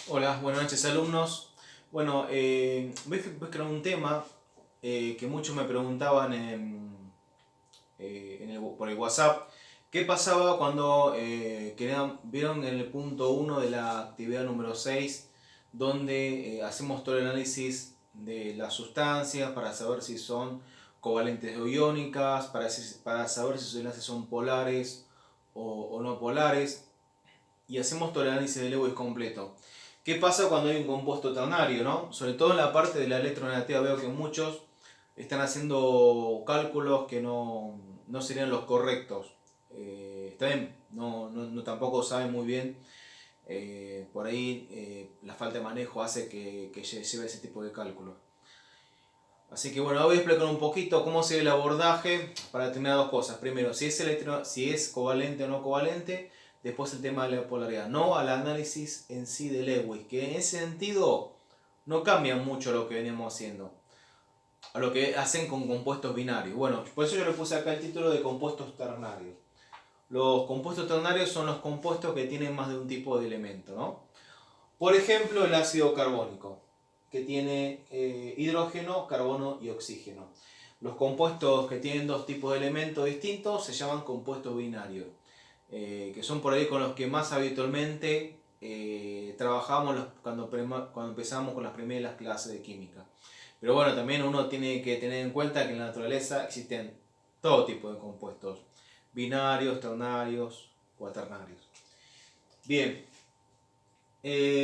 Hola, buenas noches alumnos. Bueno, ves que era un tema que muchos me preguntaban por el WhatsApp. ¿Qué pasaba cuando vieron en el punto uno de la actividad número 6 donde hacemos todo el análisis de las sustancias para saber si son covalentes o iónicas, para saber si sus enlaces son polares o no polares, y hacemos todo el análisis de Lewis completo? ¿Qué pasa cuando hay un compuesto ternario, no? Sobre todo en la parte de la electronegativa veo que muchos están haciendo cálculos que no serían los correctos. Está bien, tampoco saben muy bien. Por ahí la falta de manejo hace que lleve ese tipo de cálculos. Así que bueno, voy a explicar un poquito cómo sería el abordaje para determinar dos cosas. Primero, si es covalente o no covalente. Después el tema de la polaridad. No al análisis en sí de Lewis, que en ese sentido no cambia mucho lo que veníamos haciendo. A lo que hacen con compuestos binarios. Bueno, por eso yo le puse acá el título de compuestos ternarios. Los compuestos ternarios son los compuestos que tienen más de un tipo de elemento, ¿no? Por ejemplo, el ácido carbónico, que tiene hidrógeno, carbono y oxígeno. Los compuestos que tienen dos tipos de elementos distintos se llaman compuestos binarios, que son por ahí con los que más habitualmente trabajamos cuando empezamos con las primeras clases de química. Pero bueno, también uno tiene que tener en cuenta que en la naturaleza existen todo tipo de compuestos, binarios, ternarios, cuaternarios. Bien,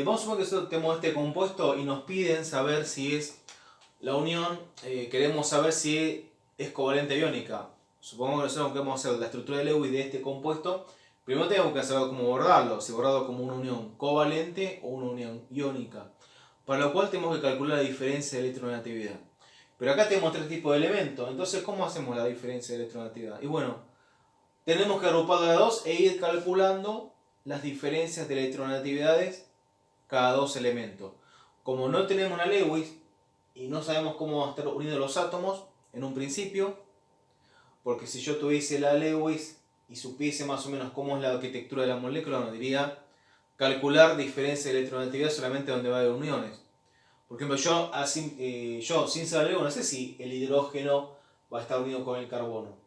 vamos a suponer que nosotros tenemos este compuesto y nos piden saber si es la unión, queremos saber si es covalente iónica. Supongamos que nosotros queremos hacer la estructura de Lewis de este compuesto. Primero tenemos que saber cómo bordarlo, si bordarlo como una unión covalente o una unión iónica. Para lo cual tenemos que calcular la diferencia de electronegatividad. Pero acá tenemos tres tipos de elementos, entonces ¿cómo hacemos la diferencia de electronegatividad? Y bueno, tenemos que agruparlo a dos e ir calculando las diferencias de electronegatividades cada dos elementos. Como no tenemos una Lewis y no sabemos cómo van a estar unidos los átomos en un principio, porque si yo tuviese la Lewis y supiese más o menos cómo es la arquitectura de la molécula, nos diría calcular diferencia de electronegatividad solamente donde va a haber uniones. Por ejemplo, yo sin saber Lewis no sé si el hidrógeno va a estar unido con el carbono.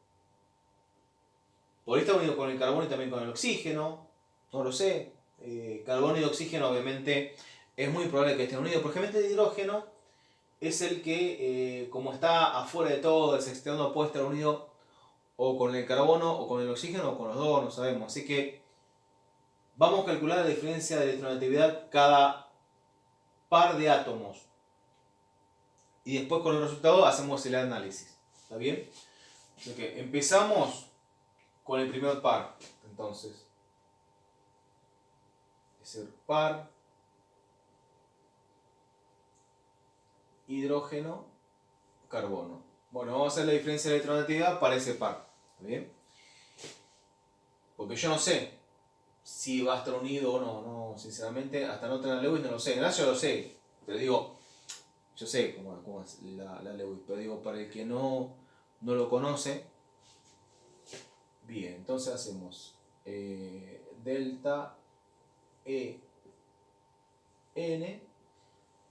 Podría estar unido con el carbono y también con el oxígeno, no lo sé. Carbono y oxígeno obviamente es muy probable que estén unidos. Por ejemplo, el hidrógeno es el que, como está afuera de todo, es externo, puede estar unido o con el carbono o con el oxígeno o con los dos, no sabemos. Así que vamos a calcular la diferencia de electronegatividad cada par de átomos. Y después con el resultado hacemos el análisis. ¿Está bien? Así que empezamos con el primer par. Entonces, es el par hidrógeno, carbono. Bueno, vamos a hacer la diferencia de electronegatividad para ese par. ¿Está bien? Porque yo no sé si va a estar unido o no, sinceramente, hasta no tener Lewis no lo sé. En realidad yo lo sé, pero digo, yo sé cómo es la Lewis, pero digo, para el que no lo conoce, bien, entonces hacemos delta E N,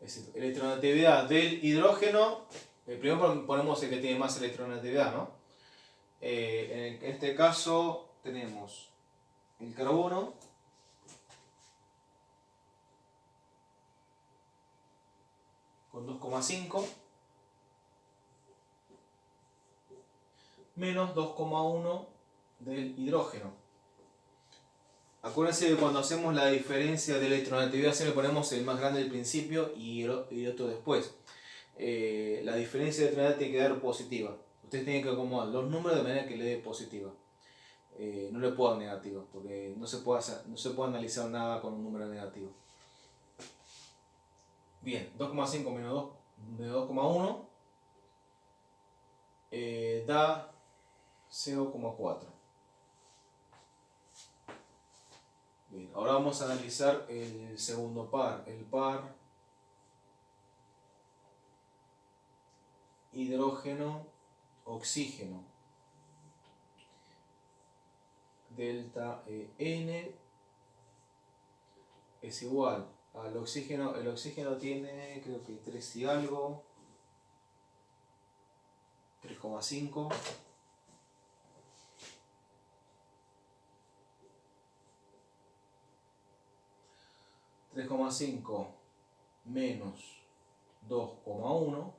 es decir, electronegatividad del hidrógeno. Primero ponemos el que tiene más electronegatividad, ¿no? En este caso tenemos el carbono con 2,5 menos 2,1 del hidrógeno. Acuérdense que cuando hacemos la diferencia de electronegatividad siempre ponemos el más grande al principio y el otro después. La diferencia de electronegatividad tiene que dar positiva. Ustedes tienen que acomodar los números de manera que le dé positiva. No le puedo dar negativo, porque no se puede analizar nada con un número negativo. Bien, 2,5 menos 2,1 da 0,4. Bien, ahora vamos a analizar el segundo par, el par hidrógeno-oxígeno. Delta N es igual al oxígeno. El oxígeno tiene, creo que 3 y algo. 3,5. Menos 2,1.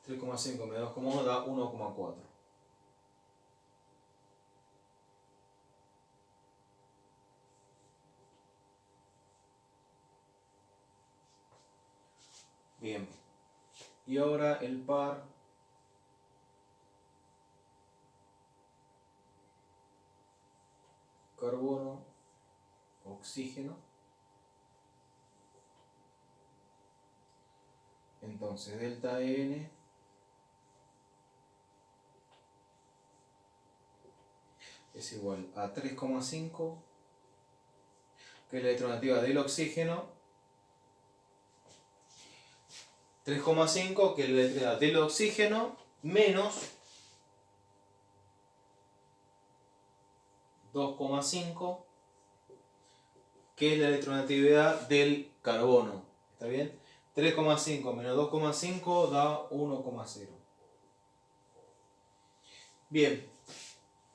3,5 menos 2,1 da 1,4. Bien. Y ahora el par carbono, oxígeno. Entonces delta N es igual a 3,5, que es la electronegativa del oxígeno. 3,5, que es la electricidad del oxígeno, menos 2,5, que es la electronegatividad del carbono. ¿Está bien? 3,5 menos 2,5 da 1,0. Bien,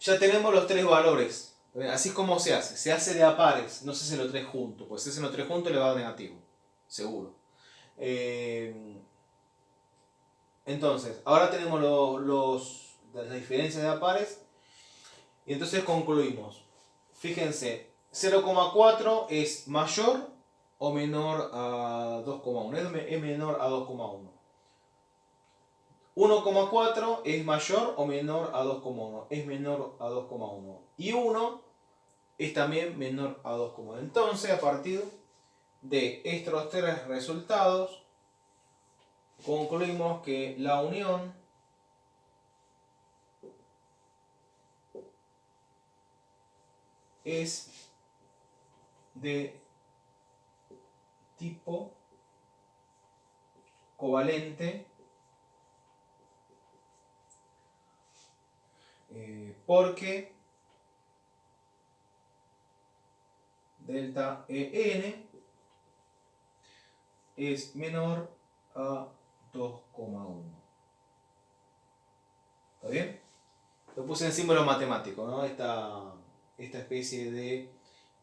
ya tenemos los tres valores. Así es como se hace. Se hace de a pares, no se hacen los tres juntos. Pues si se hacen los tres juntos le va a dar negativo. Seguro. Entonces, ahora tenemos las diferencias de a pares. Y entonces concluimos. Fíjense, 0,4 es mayor o menor a 2,1. Es menor a 2,1. 1,4 es mayor o menor a 2,1. Es menor a 2,1. Y 1 es también menor a 2,1. Entonces, a partir de estos tres resultados, concluimos que la unión es de tipo covalente porque delta EN es menor a 2,1. ¿Está bien? Lo puse en símbolo matemático, ¿no? Esta especie de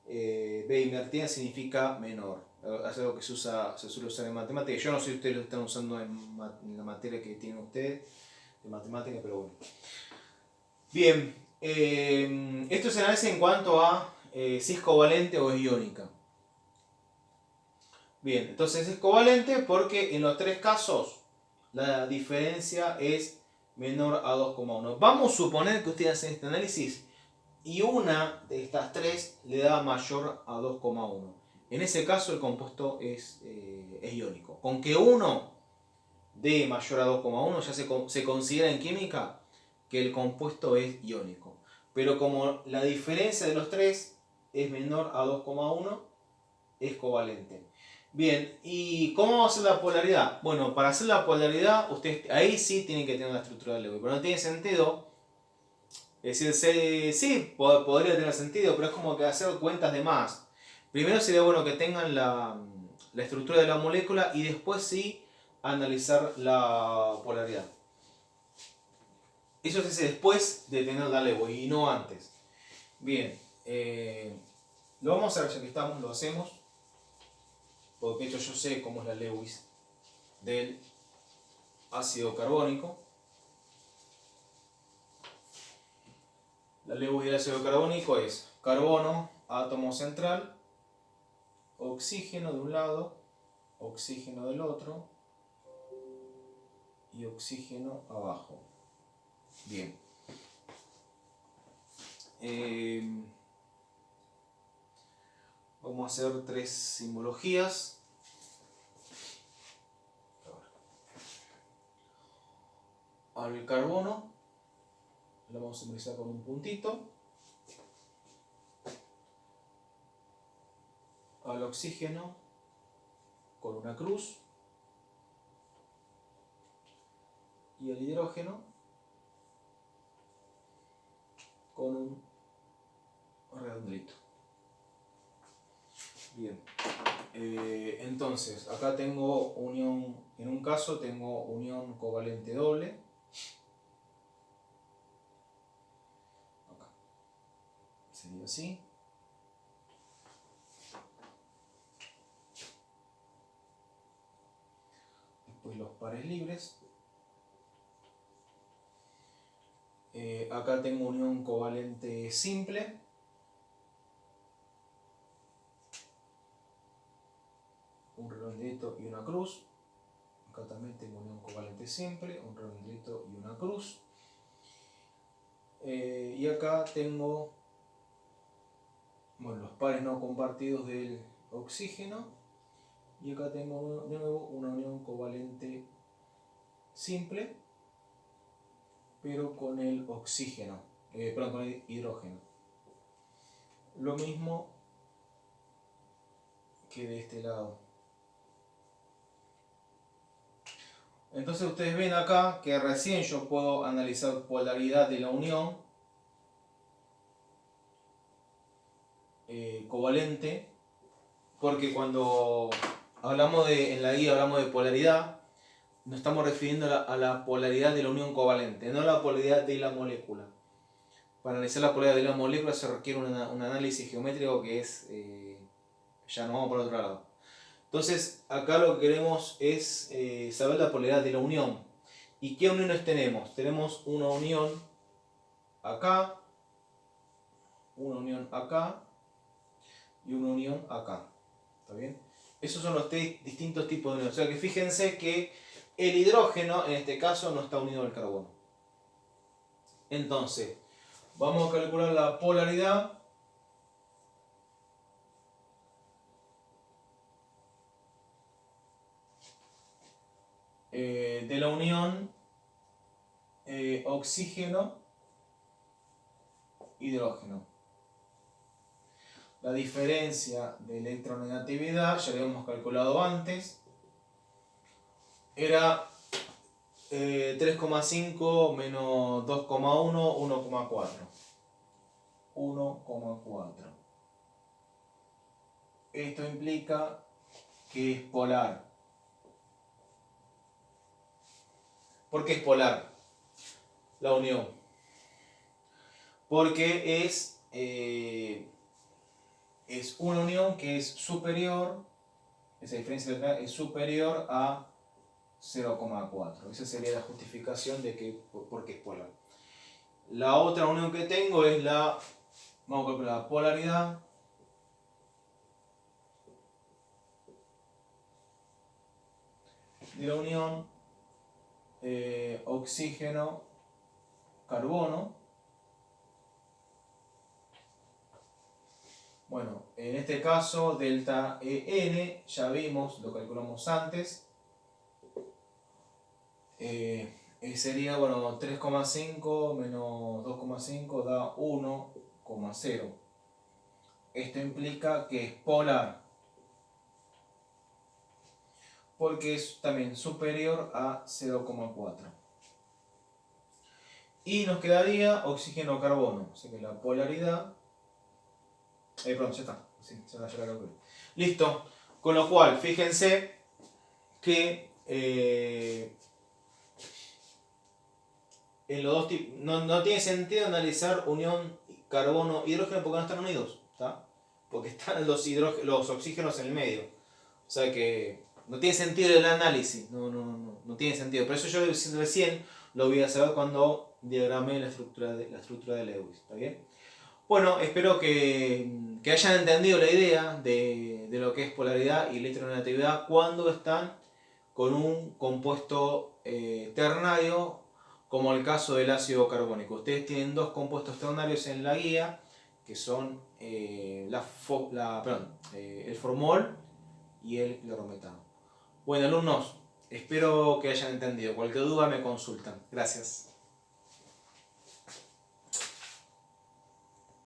B invertida significa menor. Es algo que se suele usar en matemática. Yo no sé si ustedes lo están usando en la materia que tienen ustedes de matemática, pero bueno. Bien, esto se analiza en cuanto a si es covalente o es iónica. Bien, entonces es covalente porque en los tres casos la diferencia es menor a 2,1. Vamos a suponer que ustedes hacen este análisis y una de estas tres le da mayor a 2,1. En ese caso el compuesto es iónico. Con que uno dé mayor a 2,1 ya se considera en química que el compuesto es iónico. Pero como la diferencia de los tres es menor a 2,1, es covalente. Bien, ¿y cómo vamos a hacer la polaridad? Bueno, para hacer la polaridad, ustedes ahí sí tienen que tener la estructura de Lewis, pero no tiene sentido. Es decir, sí, podría tener sentido, pero es como que hacer cuentas de más. Primero sería bueno que tengan la estructura de la molécula y después sí analizar la polaridad. Eso se hace después de tener la Lewis y no antes. Bien, lo vamos a hacer ya que estamos, lo hacemos. Porque de hecho yo sé cómo es la Lewis del ácido carbónico. La Lewis del ácido carbónico es carbono, átomo central, oxígeno de un lado, oxígeno del otro y oxígeno abajo. Bien. Vamos a hacer tres simbologías. Al carbono lo vamos a simbolizar con un puntito. Al oxígeno con una cruz. Y al hidrógeno con un redondito. Bien. Entonces, acá tengo unión, en un caso tengo unión covalente doble. Acá. Sería así. Después los pares libres. Acá tengo unión covalente simple. Un redondelito y una cruz. Acá también tengo unión covalente simple, un redondelito y una cruz. Y acá tengo los pares no compartidos del oxígeno. Y acá tengo de nuevo una unión covalente simple, pero con el oxígeno, perdón, con el hidrógeno. Lo mismo que de este lado. Entonces ustedes ven acá que recién yo puedo analizar polaridad de la unión covalente, porque cuando hablamos en la guía hablamos de polaridad, nos estamos refiriendo a la polaridad de la unión covalente, no a la polaridad de la molécula. Para analizar la polaridad de la molécula se requiere un análisis geométrico que es, ya nos vamos por otro lado. Entonces, acá lo que queremos es saber la polaridad de la unión. ¿Y qué uniones tenemos? Tenemos una unión acá, una unión acá y una unión acá. ¿Está bien? Esos son los tres distintos tipos de uniones. O sea que fíjense que el hidrógeno, en este caso, no está unido al carbono. Entonces, vamos a calcular la polaridad. De la unión oxígeno-hidrógeno. La diferencia de electronegatividad, ya lo habíamos calculado antes, era 3,5 menos 2,1, 1,4. 1,4. Esto implica que es polar. ¿Por qué es polar la unión? Porque es una unión que es superior, esa diferencia es superior a 0,4. Esa sería la justificación de que por qué es polar. La otra unión que tengo es vamos a calcular la polaridad de la unión oxígeno-carbono. Bueno, en este caso, delta EN, ya vimos, lo calculamos antes. Sería, 3,5 menos 2,5 da 1,0. Esto implica que es polar, porque es también superior a 0,4. Y nos quedaría oxígeno-carbono, así que la polaridad... pronto, ya está. Sí, ya la calculé. Listo. Con lo cual, fíjense que en los dos tipos no tiene sentido analizar unión carbono-hidrógeno porque no están unidos, ¿está? Porque están los oxígenos en el medio. O sea que no tiene sentido el análisis, no tiene sentido. Por eso yo recién lo voy a saber cuando diagramé la estructura de Lewis, ¿está bien? Bueno, espero que hayan entendido la idea de lo que es polaridad y electronegatividad cuando están con un compuesto ternario, como el caso del ácido carbónico. Ustedes tienen dos compuestos ternarios en la guía, que son el formol y el clorometano. Bueno, alumnos, espero que hayan entendido. Cualquier duda me consultan. Gracias.